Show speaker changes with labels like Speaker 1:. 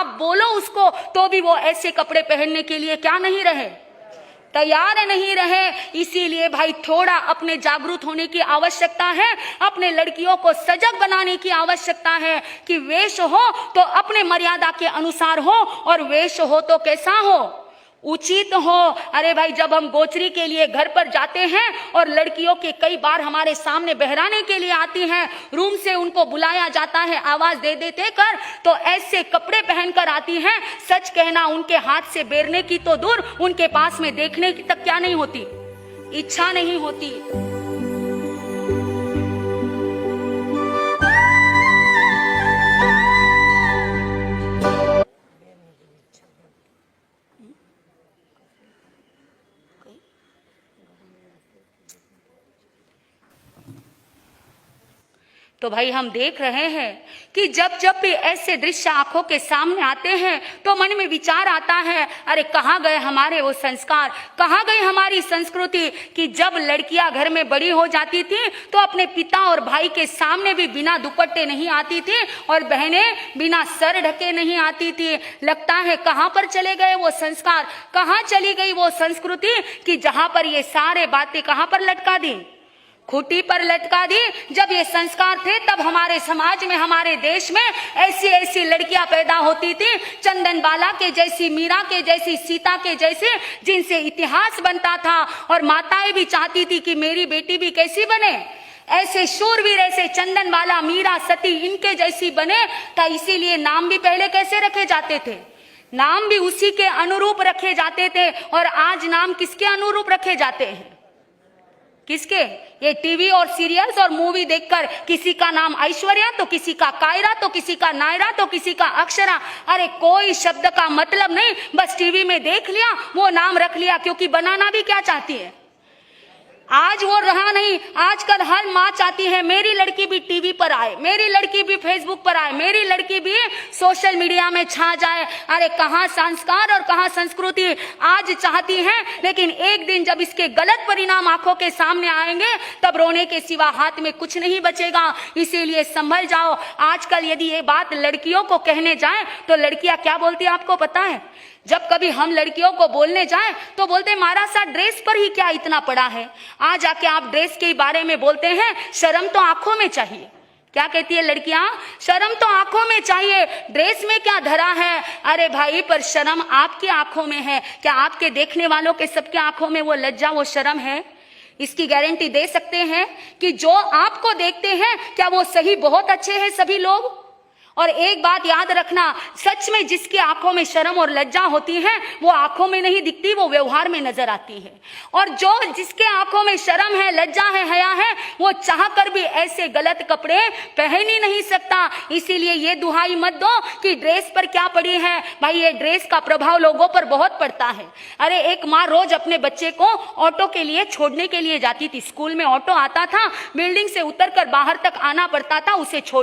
Speaker 1: आप बोलो उसको तो भी वो ऐसे कपड़े पहनने के लिए क्या नहीं रहे, तैयार नहीं रहे। इसीलिए भाई थोड़ा अपने जागरूक होने की आवश्यकता है, अपने लड़कियों को सजग बनाने की आवश्यकता है कि वेश हो तो अपने मर्यादा के अनुसार हो और वेश हो तो कैसा हो, उचित हो। अरे भाई जब हम गोचरी के लिए घर पर जाते हैं और लड़कियों के कई बार हमारे सामने बहराने के लिए आती हैं, रूम से उनको बुलाया जाता है आवाज दे देते कर, तो ऐसे कपड़े पहनकर आती हैं। सच कहना उनके हाथ से बेरने की तो दूर, उनके पास में देखने की तक क्या नहीं होती, इच्छा नहीं होती। तो भाई हम देख रहे हैं कि जब जब भी ऐसे दृश्य आंखों के सामने आते हैं तो मन में विचार आता है, अरे कहाँ गए हमारे वो संस्कार, कहाँ गई हमारी संस्कृति कि जब लड़कियां घर में बड़ी हो जाती थी तो अपने पिता और भाई के सामने भी बिना दुपट्टे नहीं आती थी और बहनें बिना सर ढके नहीं आती थी। लगता है कहाँ पर चले गए वो संस्कार, कहाँ चली गई वो संस्कृति कि जहां पर ये सारे बातें कहाँ पर लटका दी, खूंटी पर लटका दी। जब ये संस्कार थे तब हमारे समाज में, हमारे देश में ऐसी ऐसी लड़कियां पैदा होती थी, चंदन बाला के जैसी, मीरा के जैसी, सीता के जैसे, जिनसे इतिहास बनता था और माताएं भी चाहती थी कि मेरी बेटी भी कैसी बने, ऐसे शूरवीर, ऐसे चंदन बाला, मीरा, सती इनके जैसी बने। तो इसीलिए नाम भी पहले कैसे रखे जाते थे, नाम भी उसी के अनुरूप रखे जाते थे। और आज नाम किसके अनुरूप रखे जाते हैं, किसके, ये टीवी और सीरियल्स और मूवी देखकर किसी का नाम ऐश्वर्या तो किसी का कायरा तो किसी का नायरा तो किसी का अक्षरा। अरे कोई शब्द का मतलब नहीं, बस टीवी में देख लिया वो नाम रख लिया, क्योंकि बनाना भी क्या चाहती है, आज वो रहा नहीं। आजकल हर माँ चाहती है मेरी लड़की भी टीवी पर आए, मेरी लड़की भी फेसबुक पर आए, मेरी लड़की भी सोशल मीडिया में छा जाए। अरे कहाँ संस्कार और कहाँ संस्कृति आज चाहती है, लेकिन एक दिन जब इसके गलत परिणाम आंखों के सामने आएंगे तब रोने के सिवा हाथ में कुछ नहीं बचेगा। इसीलिए संभल जाओ। आजकल यदि ये बात लड़कियों को कहने जाए तो लड़कियां क्या बोलती है आपको पता है, जब कभी हम लड़कियों को बोलने जाएं तो बोलते मारा सा ड्रेस पर ही क्या इतना पड़ा है, आज आके आप ड्रेस के बारे में बोलते हैं, शर्म तो आंखों में चाहिए। क्या कहती है लड़कियां, शर्म तो आंखों में चाहिए, ड्रेस में क्या धरा है। अरे भाई पर शर्म आपकी आंखों में है, क्या आपके देखने वालों के सबके आंखों में वो लज्जा, वो शर्म है? इसकी गारंटी दे सकते हैं कि जो आपको देखते हैं क्या वो सही बहुत अच्छे हैं सभी लोग? और एक बात याद रखना, सच में जिसकी आंखों में शर्म और लज्जा होती है वो आंखों में नहीं दिखती, वो व्यवहार में नजर आती है। और जो जिसके आंखों में शर्म है, लज्जा है, हया है, वो चाहकर भी ऐसे गलत कपड़े पहन ही नहीं सकता। इसीलिए ये दुहाई मत दो कि ड्रेस पर क्या पड़ी है। भाई ये ड्रेस का प्रभाव लोगों पर बहुत पड़ता है। अरे एक माँ रोज अपने बच्चे को ऑटो के लिए छोड़ने के लिए जाती थी, स्कूल में ऑटो आता था, बिल्डिंग से उतरकर बाहर तक आना पड़ता था उसे छोड़